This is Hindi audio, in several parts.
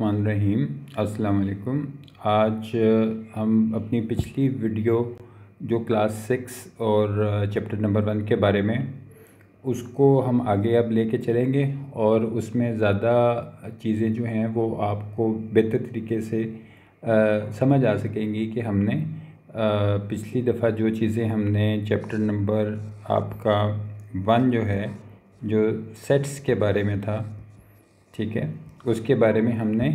रहीम अस्सलाम वालेकुम। आज हम अपनी पिछली वीडियो जो क्लास 6 और चैप्टर नंबर 1 के बारे में उसको हम आगे अब लेके चलेंगे और उसमें ज़्यादा चीज़ें जो हैं वो आपको बेहतर तरीके से समझ आ सकेंगी कि हमने पिछली दफ़ा जो चीज़ें हमने चैप्टर नंबर आपका 1 जो है जो सेट्स के बारे में था, ठीक है, उसके बारे में हमने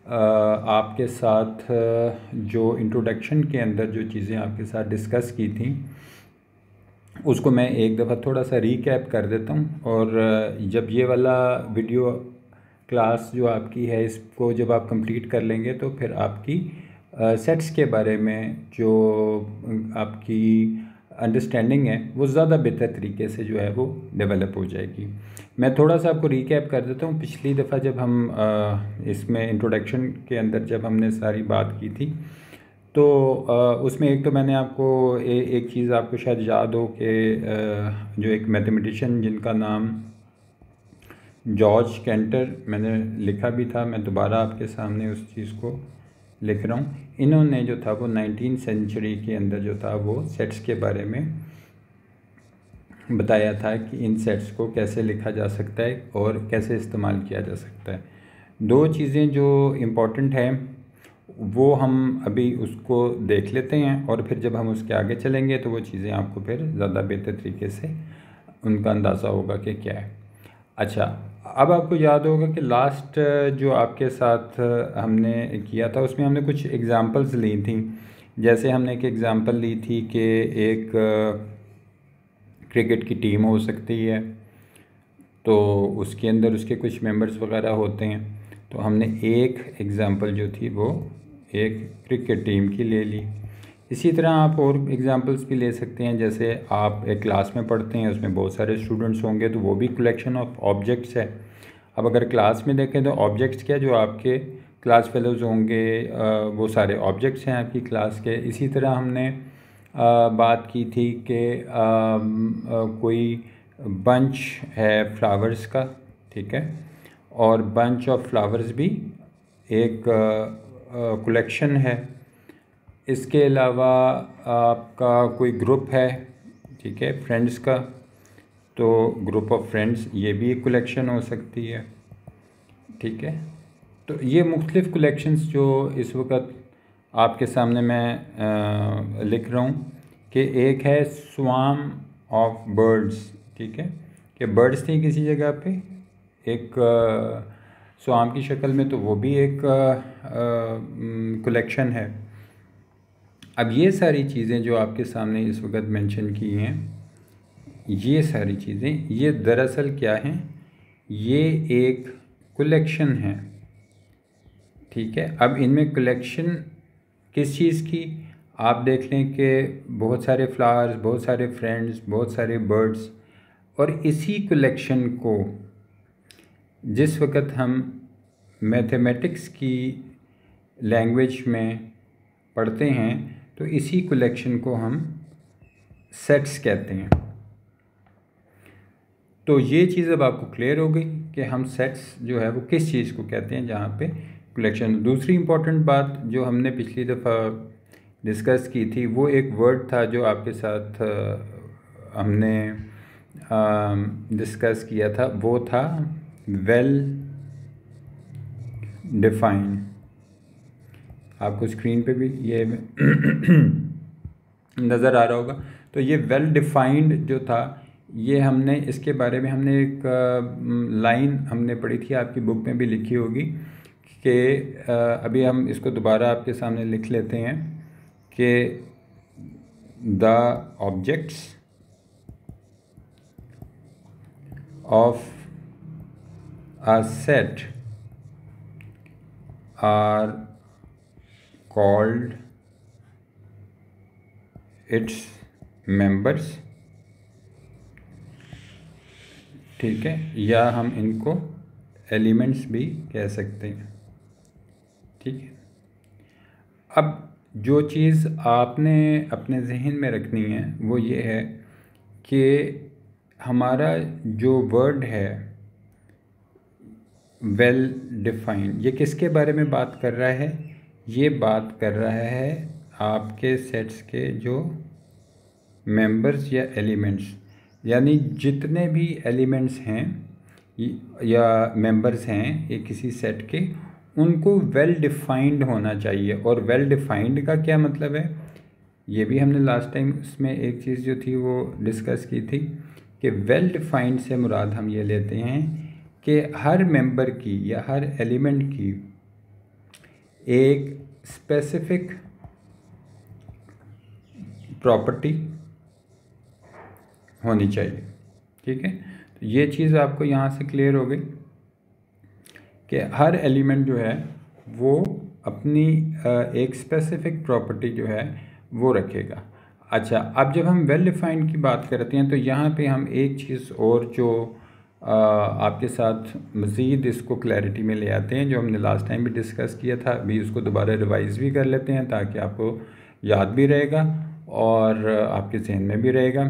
आपके साथ जो इंट्रोडक्शन के अंदर जो चीज़ें आपके साथ डिस्कस की थी उसको मैं एक दफ़ा थोड़ा सा रीकैप कर देता हूँ। और जब ये वाला वीडियो क्लास जो आपकी है इसको जब आप कंप्लीट कर लेंगे तो फिर आपकी सेट्स के बारे में जो आपकी अंडरस्टैंडिंग है वो ज़्यादा बेहतर तरीके से जो है वो डेवलप हो जाएगी। मैं थोड़ा सा आपको रीकैप कर देता हूँ। पिछली दफ़ा जब हम इसमें इंट्रोडक्शन के अंदर जब हमने सारी बात की थी तो उसमें एक तो मैंने आपको एक चीज़ आपको शायद याद हो कि जो एक मैथमेटिशियन जिनका नाम जॉर्ज कैंटर, मैंने लिखा भी था, मैं दोबारा आपके सामने उस चीज़ को लिख रहा हूँ। इन्होंने जो था वो 19वीं सेंचुरी के अंदर जो था वो सेट्स के बारे में बताया था कि इन सेट्स को कैसे लिखा जा सकता है और कैसे इस्तेमाल किया जा सकता है। दो चीज़ें जो इम्पोर्टेंट हैं वो हम अभी उसको देख लेते हैं और फिर जब हम उसके आगे चलेंगे तो वो चीज़ें आपको फिर ज़्यादा बेहतर तरीके से उनका अंदाज़ा होगा कि क्या है। अच्छा, अब आपको याद होगा कि लास्ट जो आपके साथ हमने किया था उसमें हमने कुछ एग्ज़ाम्पल्स ली थी। जैसे हमने एक एग्ज़ाम्पल ली थी कि एक क्रिकेट की टीम हो सकती है, तो उसके अंदर उसके कुछ मेंबर्स वगैरह होते हैं। तो हमने एक एग्ज़ाम्पल जो थी वो एक क्रिकेट टीम की ले ली। इसी तरह आप और एग्ज़ाम्पल्स भी ले सकते हैं। जैसे आप एक क्लास में पढ़ते हैं, उसमें बहुत सारे स्टूडेंट्स होंगे तो वो भी कलेक्शन ऑफ ऑब्जेक्ट्स है। अब अगर क्लास में देखें तो ऑब्जेक्ट्स क्या, जो आपके क्लास फेलोज़ होंगे वो सारे ऑब्जेक्ट्स हैं आपकी क्लास के। इसी तरह हमने बात की थी कि कोई बंच है फ्लावर्स का, ठीक है, और बंच ऑफ फ्लावर्स भी एक कलेक्शन है। इसके अलावा आपका कोई ग्रुप है, ठीक है, फ्रेंड्स का, तो ग्रुप ऑफ फ्रेंड्स ये भी एक कलेक्शन हो सकती है, ठीक है। तो ये मुख्तलिफ़ कलेक्शंस जो इस वक्त आपके सामने मैं लिख रहा हूँ कि एक है स्वार्म ऑफ बर्ड्स, ठीक है, कि बर्ड्स थी किसी जगह पे एक स्वार्म की शक्ल में, तो वो भी एक कलेक्शन है। अब ये सारी चीज़ें जो आपके सामने इस वक्त मेंशन की हैं, ये सारी चीज़ें ये दरअसल क्या हैं, ये एक कलेक्शन है, ठीक है। अब इनमें कलेक्शन किस चीज़ की, आप देख लें कि बहुत सारे फ्लावर्स, बहुत सारे फ्रेंड्स, बहुत सारे बर्ड्स, और इसी कलेक्शन को जिस वक्त हम मैथमेटिक्स की लैंग्वेज में पढ़ते हैं तो इसी कलेक्शन को हम सेट्स कहते हैं। तो ये चीज़ अब आपको क्लियर हो गई कि हम सेट्स जो है वो किस चीज़ को कहते हैं जहाँ पे कलेक्शन। दूसरी इम्पॉर्टेंट बात जो हमने पिछली दफ़ा डिस्कस की थी वो एक वर्ड था जो आपके साथ हमने डिस्कस किया था, वो था वेल डिफाइन। आपको स्क्रीन पे भी ये नज़र आ रहा होगा। तो ये वेल डिफाइंड जो था, ये हमने इसके बारे में हमने एक लाइन हमने पढ़ी थी, आपकी बुक में भी लिखी होगी कि अभी हम इसको दोबारा आपके सामने लिख लेते हैं कि the objects of a set are called its members, ठीक है, या हम इनको एलिमेंट्स भी कह सकते हैं, ठीक है। अब जो चीज़ आपने अपने जहन में रखनी है वो ये है कि हमारा जो वर्ड है वेल डिफाइंड, ये किसके बारे में बात कर रहा है? ये बात कर रहा है आपके सेट्स के जो मेंबर्स या एलिमेंट्स, यानी जितने भी एलिमेंट्स हैं या मेंबर्स हैं ये किसी सेट के, उनको वेल डिफाइंड होना चाहिए। और वेल डिफाइंड का क्या मतलब है, ये भी हमने लास्ट टाइम उसमें एक चीज़ जो थी वो डिस्कस की थी कि वेल डिफाइंड से मुराद हम ये लेते हैं कि हर मेंबर की या हर एलिमेंट की एक स्पेसिफिक प्रॉपर्टी होनी चाहिए। ठीक है, तो ये चीज़ आपको यहाँ से क्लियर हो गई कि हर एलिमेंट जो है वो अपनी एक स्पेसिफिक प्रॉपर्टी जो है वो रखेगा। अच्छा, अब जब हम वेल डिफाइंड की बात करते हैं तो यहाँ पे हम एक चीज़ और जो आपके साथ मज़ीद इसको क्लैरिटी में ले आते हैं, जो हमने लास्ट टाइम भी डिस्कस किया था, अभी उसको दोबारा रिवाइज़ भी कर लेते हैं ताकि आपको याद भी रहेगा और आपके जहन में भी रहेगा।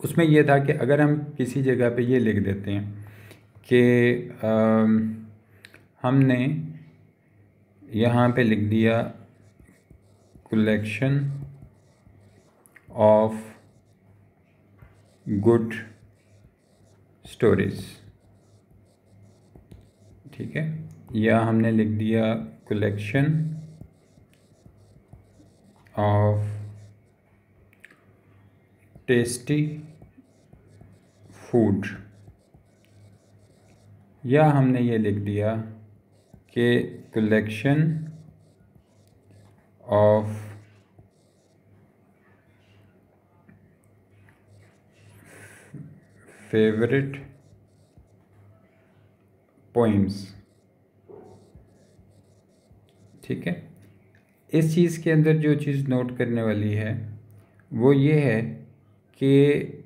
उसमें यह था कि अगर हम किसी जगह पे ये लिख देते हैं कि हमने यहाँ पे लिख दिया कलेक्शन ऑफ गुड स्टोरीज, ठीक है, या हमने लिख दिया कलेक्शन ऑफ टेस्टी फूड, या हमने ये लिख दिया कि कलेक्शन ऑफ फेवरेट पोइम्स। ठीक है, इस चीज़ के अंदर जो चीज़ नोट करने वाली है वो ये है कि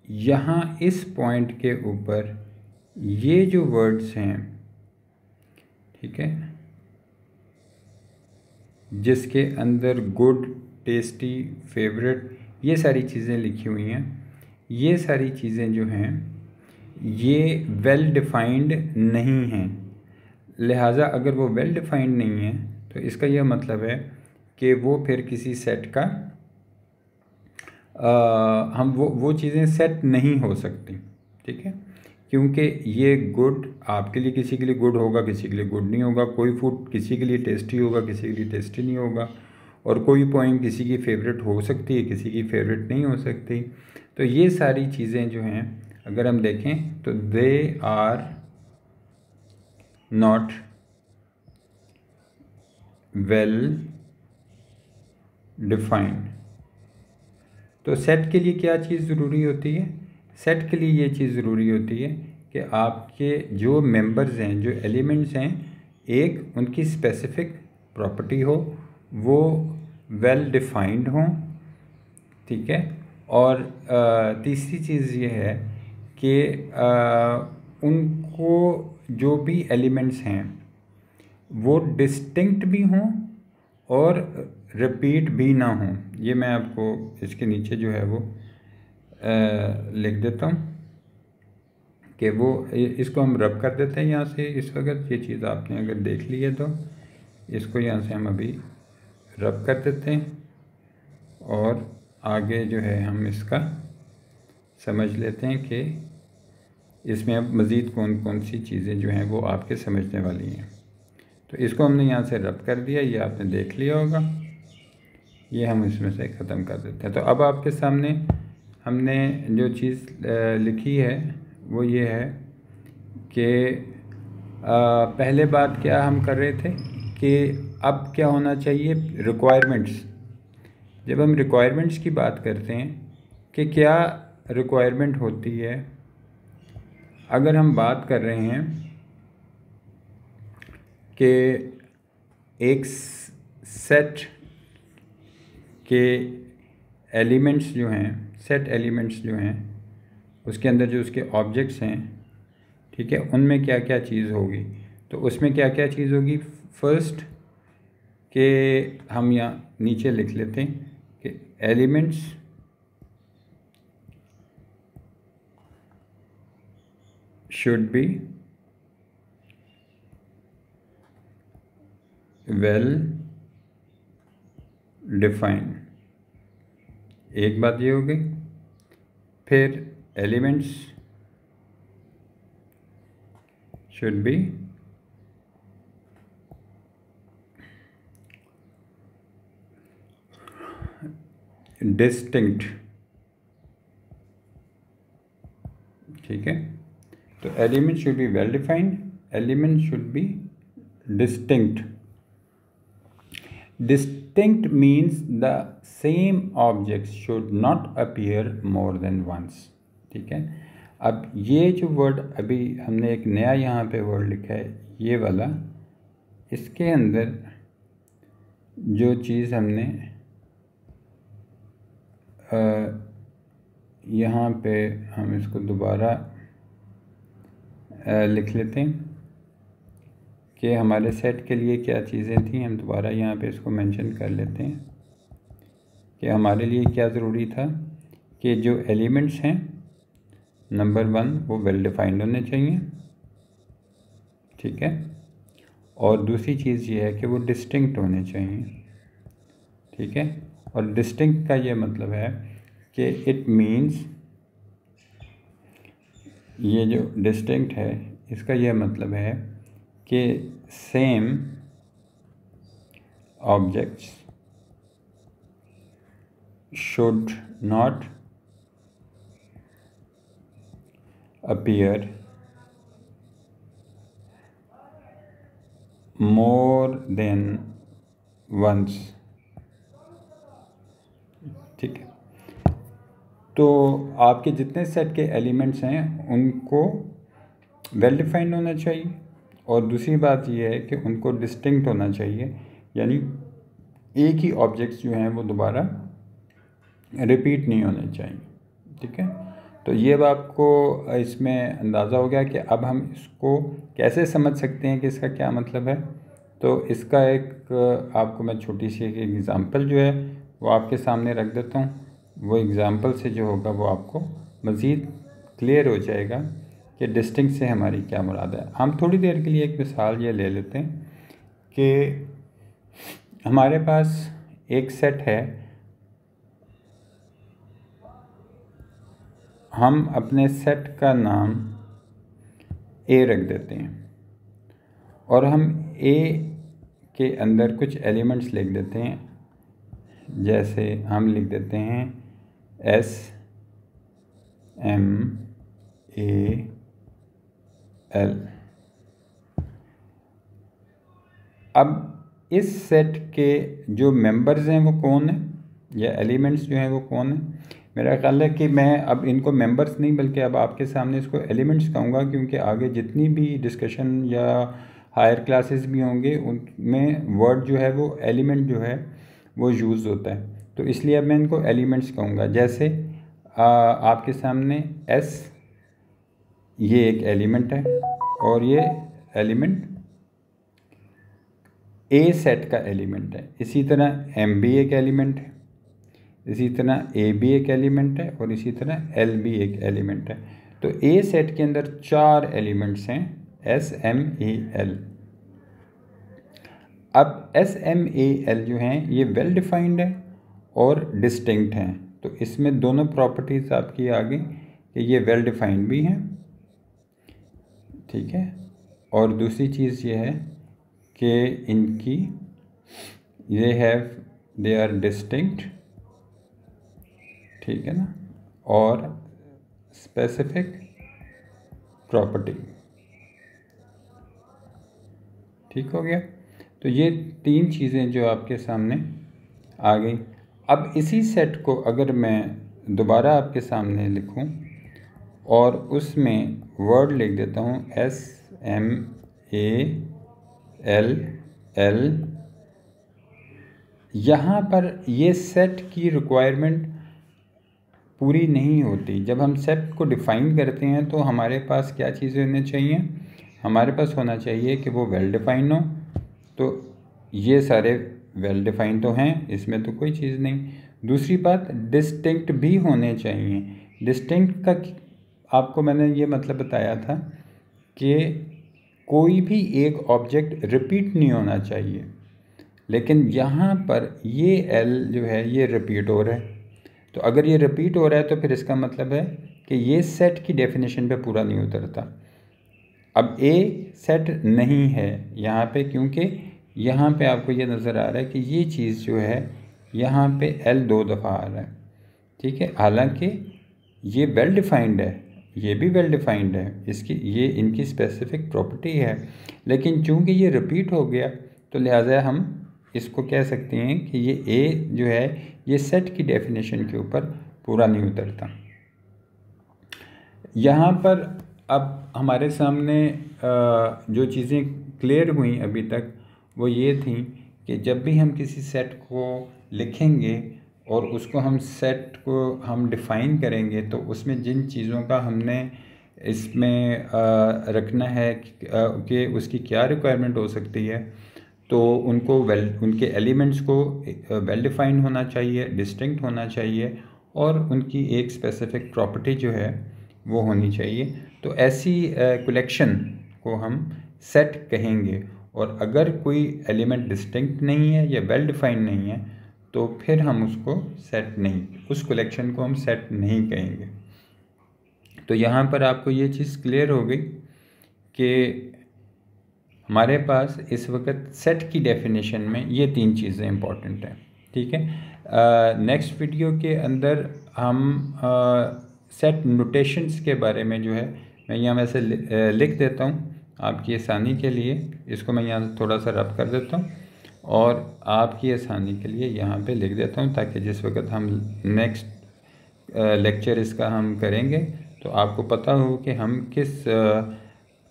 यहाँ इस पॉइंट के ऊपर ये जो वर्ड्स हैं, ठीक है, जिसके अंदर गुड, टेस्टी, फेवरेट, ये सारी चीज़ें लिखी हुई हैं, ये सारी चीज़ें जो हैं ये वेल डिफाइंड नहीं हैं। लिहाजा अगर वो वेल डिफाइंड नहीं है तो इसका यह मतलब है कि वो फिर किसी सेट का हम वो चीज़ें सेट नहीं हो सकती। ठीक है, क्योंकि ये गुड आपके लिए किसी के लिए गुड होगा, किसी के लिए गुड नहीं होगा। कोई फूड किसी के लिए टेस्टी होगा, किसी के लिए टेस्टी नहीं होगा। और कोई पोइम किसी की फेवरेट हो सकती है, किसी की फेवरेट नहीं हो सकती। तो ये सारी चीज़ें जो हैं अगर हम देखें तो they are not well defined. तो सेट के लिए क्या चीज़ ज़रूरी होती है? सेट के लिए ये चीज़ ज़रूरी होती है कि आपके जो मेंबर्स हैं, जो एलिमेंट्स हैं, एक उनकी स्पेसिफिक प्रॉपर्टी हो, वो वेल डिफाइंड हों। ठीक है, और तीसरी चीज़ ये है कि उनको जो भी एलिमेंट्स हैं वो डिस्टिंक्ट भी हों और रिपीट भी ना हों। ये मैं आपको इसके नीचे जो है वो लिख देता हूँ कि वो इसको हम रब कर देते हैं यहाँ से। इस वक्त ये चीज़ आपने अगर देख ली है तो इसको यहाँ से हम अभी रब कर देते हैं और आगे जो है हम इसका समझ लेते हैं कि इसमें अब मज़ीद कौन कौन सी चीज़ें जो हैं वो आपके समझने वाली हैं। तो इसको हमने यहाँ से रब कर दिया, ये आपने देख लिया होगा। ये हम इसमें से ख़त्म कर देते हैं। तो अब आपके सामने हमने जो चीज़ लिखी है वो ये है कि पहले बात क्या हम कर रहे थे कि अब क्या होना चाहिए, रिक्वायरमेंट्स। जब हम रिक्वायरमेंट्स की बात करते हैं कि क्या रिक्वायरमेंट होती है, अगर हम बात कर रहे हैं कि एक सेट के एलिमेंट्स जो हैं, सेट एलिमेंट्स जो हैं उसके अंदर जो उसके ऑब्जेक्ट्स हैं, ठीक है, उनमें क्या क्या चीज़ होगी। तो उसमें क्या क्या चीज़ होगी, फर्स्ट के हम यहाँ नीचे लिख लेते हैं कि elements should be well defined, एक बात ये हो गई। फिर एलिमेंट्स शुड बी डिस्टिंक्ट, ठीक है। तो element should be well defined, element should be distinct. Distinct means the same object should not appear more than once, ठीक है। अब ये जो वर्ड अभी हमने एक नया यहाँ पे वर्ड लिखा है, ये वाला, इसके अंदर जो चीज़ हमने यहाँ पे हम इसको दोबारा लिख लेते हैं कि हमारे सेट के लिए क्या चीज़ें थी। हम दोबारा यहाँ पे इसको मेंशन कर लेते हैं कि हमारे लिए क्या ज़रूरी था कि जो एलिमेंट्स हैं नंबर 1 वो वेल डिफाइंड होने चाहिए, ठीक है। और दूसरी चीज़ ये है कि वो डिस्टिंक्ट होने चाहिए, ठीक है। और डिस्टिंक्ट का ये मतलब है कि इट मीन्स, ये जो डिस्टिंक्ट है इसका यह मतलब है कि same objects should not appear more than once, ठीक है। तो आपके जितने सेट के एलिमेंट्स हैं उनको वेल डिफाइंड होना चाहिए, और दूसरी बात यह है कि उनको डिस्टिंक्ट होना चाहिए, यानी एक ही ऑब्जेक्ट्स जो हैं वो दोबारा रिपीट नहीं होने चाहिए, ठीक है। तो ये अब आपको इसमें अंदाज़ा हो गया कि अब हम इसको कैसे समझ सकते हैं कि इसका क्या मतलब है। तो इसका एक आपको मैं छोटी सी एक एग्ज़ाम्पल जो है वो आपके सामने रख देता हूँ। वो एग्ज़ाम्पल से जो होगा वो आपको मज़ीद क्लियर हो जाएगा कि डिस्टिंक्ट से हमारी क्या मुराद है। हम थोड़ी देर के लिए एक मिसाल ये ले लेते हैं कि हमारे पास एक सेट है, हम अपने सेट का नाम ए रख देते हैं और हम ए के अंदर कुछ एलिमेंट्स लिख देते हैं, जैसे हम लिख देते हैं S M A L। अब इस सेट के जो मेंबर्स हैं वो कौन है, या एलिमेंट्स जो हैं वो कौन है। मेरा ख्याल है कि मैं अब इनको मेंबर्स नहीं बल्कि अब आपके सामने इसको एलिमेंट्स कहूँगा, क्योंकि आगे जितनी भी डिस्कशन या हायर क्लासेस भी होंगे उनमें वर्ड जो है वो एलिमेंट जो है वो यूज़ होता है, तो इसलिए अब मैं इनको एलिमेंट्स कहूँगा। जैसे आपके सामने S ये एक एलिमेंट है और ये एलिमेंट A सेट का एलिमेंट है। इसी तरह M भी एक एलिमेंट है, इसी तरह A भी एक एलिमेंट है और इसी तरह L भी एक एलिमेंट है। तो A सेट के अंदर 4 एलिमेंट्स हैं S M A L। अब S M A L जो हैं ये वेल डिफाइंड है और डिस्टिंक्ट हैं, तो इसमें दोनों प्रॉपर्टीज़ आपकी आ गई कि ये वेल डिफाइंड भी हैं, ठीक है। और दूसरी चीज़ ये है कि इनकी दे आर डिस्टिंक्ट, ठीक है ना, और स्पेसिफिक प्रॉपर्टी, ठीक हो गया। तो ये 3 चीज़ें जो आपके सामने आ गई। अब इसी सेट को अगर मैं दोबारा आपके सामने लिखूं और उसमें वर्ड लिख देता हूं S M A L L, यहाँ पर ये सेट की रिक्वायरमेंट पूरी नहीं होती। जब हम सेट को डिफ़ाइन करते हैं तो हमारे पास क्या चीज़ें होनी चाहिए, हमारे पास होना चाहिए कि वो वेल डिफ़ाइन हो। तो ये सारे वेल डिफ़ाइन तो हैं, इसमें तो कोई चीज़ नहीं। दूसरी बात, डिस्टिंक्ट भी होने चाहिए। डिस्टिंक्ट का आपको मैंने ये मतलब बताया था कि कोई भी एक ऑब्जेक्ट रिपीट नहीं होना चाहिए। लेकिन यहाँ पर ये एल जो है ये रिपीट हो रहा है। तो अगर ये रिपीट हो रहा है तो फिर इसका मतलब है कि ये सेट की डेफिनेशन पे पूरा नहीं उतरता। अब ए सेट नहीं है यहाँ पे, क्योंकि यहाँ पे आपको ये नज़र आ रहा है कि ये चीज़ जो है यहाँ पे एल 2 दफ़ा आ रहा है, ठीक है। हालांकि ये वेल डिफाइंड है, ये भी वेल डिफाइंड है, इसकी ये इनकी स्पेसिफिक प्रॉपर्टी है, लेकिन चूंकि ये रिपीट हो गया तो लिहाजा हम इसको कह सकते हैं कि ये ए जो है ये सेट की डेफिनेशन के ऊपर पूरा नहीं उतरता। यहाँ पर अब हमारे सामने जो चीज़ें क्लियर हुई अभी तक वो ये थी कि जब भी हम किसी सेट को लिखेंगे और उसको हम सेट को हम डिफ़ाइन करेंगे तो उसमें जिन चीज़ों का हमने इसमें रखना है कि उसकी क्या रिक्वायरमेंट हो सकती है, तो उनको उनके एलिमेंट्स को वेल डिफ़ाइन होना चाहिए, डिस्टिंक्ट होना चाहिए और उनकी एक स्पेसिफिक प्रॉपर्टी जो है वो होनी चाहिए। तो ऐसी कलेक्शन को हम सेट कहेंगे। और अगर कोई एलिमेंट डिस्टिंक्ट नहीं है या वेल डिफ़ाइन नहीं है तो फिर हम उसको सेट नहीं, उस कलेक्शन को हम सेट नहीं कहेंगे। तो यहाँ पर आपको ये चीज़ क्लियर हो गई कि हमारे पास इस वक्त सेट की डेफिनेशन में ये 3 चीज़ें इंपॉर्टेंट हैं, ठीक है। नेक्स्ट वीडियो के अंदर हम सेट नोटेशंस के बारे में जो है मैं यहाँ वैसे लिख देता हूँ आपकी आसानी के लिए, इसको मैं यहाँ थोड़ा सा रब कर देता हूँ और आपकी आसानी के लिए यहाँ पे लिख देता हूँ, ताकि जिस वक्त हम नेक्स्ट लेक्चर इसका हम करेंगे तो आपको पता हो कि हम किस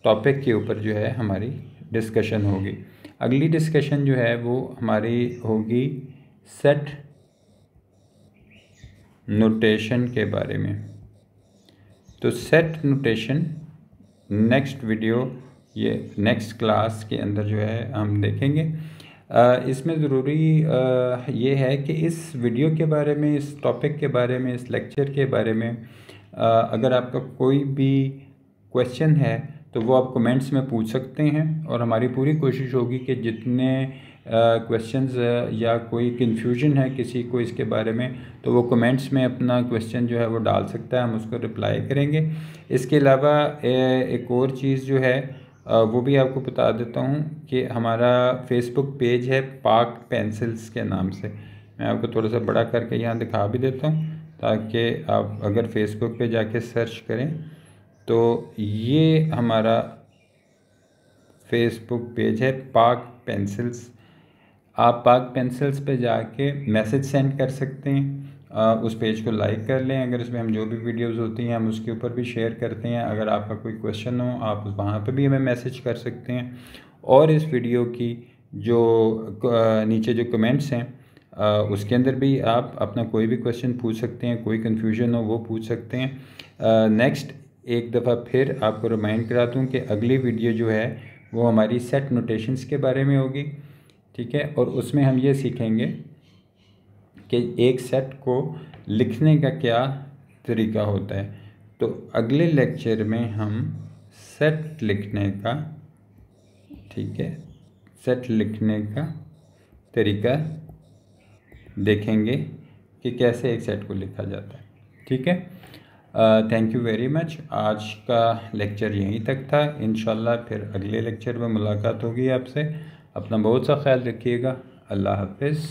टॉपिक के ऊपर जो है हमारी डिस्कशन होगी। अगली डिस्कशन जो है वो हमारी होगी सेट नोटेशन के बारे में। तो सेट नोटेशन नेक्स्ट वीडियो, ये नेक्स्ट क्लास के अंदर जो है हम देखेंगे। इसमें ज़रूरी ये है कि इस वीडियो के बारे में, इस टॉपिक के बारे में, इस लेक्चर के बारे में अगर आपका कोई भी क्वेश्चन है तो वो आप कमेंट्स में पूछ सकते हैं और हमारी पूरी कोशिश होगी कि जितने क्वेश्चंस या कोई कन्फ्यूजन है किसी को इसके बारे में तो वो कमेंट्स में अपना क्वेश्चन जो है वो डाल सकता है, हम उसको रिप्लाई करेंगे। इसके अलावा एक और चीज़ जो है वो भी आपको बता देता हूँ कि हमारा फेसबुक पेज है पाक पेंसिल्स के नाम से। मैं आपको थोड़ा सा बड़ा करके यहाँ दिखा भी देता हूँ ताकि आप अगर फेसबुक पे जाके सर्च करें तो ये हमारा फेसबुक पेज है पाक पेंसिल्स। आप पाक पेंसिल्स पे जाके मैसेज सेंड कर सकते हैं, उस पेज को लाइक कर लें। अगर इसमें हम जो भी वीडियोस होती हैं हम उसके ऊपर भी शेयर करते हैं। अगर आपका कोई क्वेश्चन हो आप वहाँ पे भी हमें मैसेज कर सकते हैं। और इस वीडियो की जो नीचे जो कमेंट्स हैं उसके अंदर भी आप अपना कोई भी क्वेश्चन पूछ सकते हैं, कोई कन्फ्यूजन हो वो पूछ सकते हैं। नेक्स्ट एक दफ़ा फिर आपको रिमाइंड करा दूँ कि अगली वीडियो जो है वो हमारी सेट नोटेशंस के बारे में होगी, ठीक है। और उसमें हम ये सीखेंगे कि एक सेट को लिखने का क्या तरीका होता है। तो अगले लेक्चर में हम सेट लिखने का, ठीक है, सेट लिखने का तरीका देखेंगे कि कैसे एक सेट को लिखा जाता है, ठीक है। Thank you very much. आज का लेक्चर यहीं तक था। इंशाल्लाह फिर अगले लेक्चर में मुलाकात होगी आपसे। अपना बहुत सा ख्याल रखिएगा। अल्लाह हाफ़िज़।